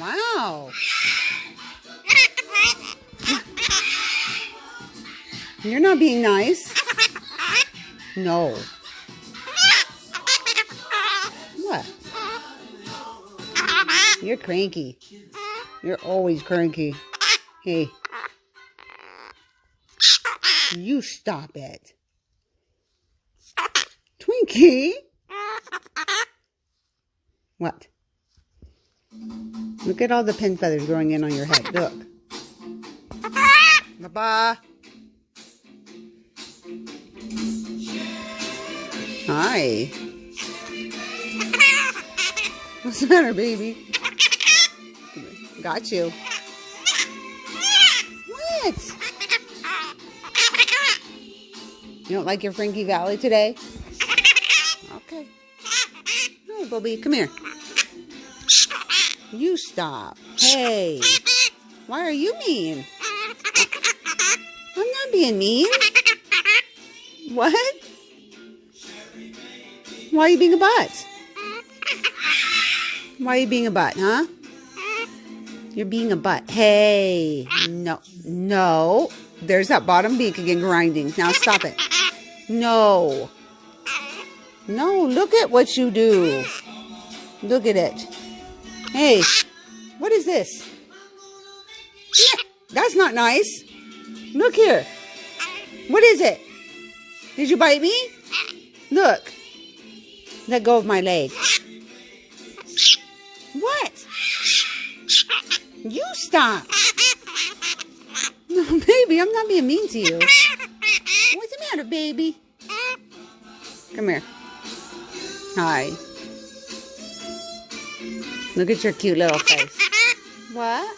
Wow. You're not being nice. No. What? You're cranky. You're always cranky. Hey. You stop it. Twinkie? What? Look at all the pin feathers growing in on your head. Look. Baba. Hi. What's the matter, baby? Got you. What? You don't like your Frankie Valley today? Okay. Hey, Bobby, come here. You stop. Hey. Why are you mean? I'm not being mean. What? Why are you being a butt? Why are you being a butt, huh? You're being a butt. Hey. No. No. There's that bottom beak again grinding. Now stop it. No. No, look at what you do. Look at it. Hey, what is this? Yeah, that's not nice. Look here. What is it? Did you bite me? Look. Let go of my leg. What? You stop. No, baby, I'm not being mean to you. What's the matter, baby? Come here. Hi. Look at your cute little face. What?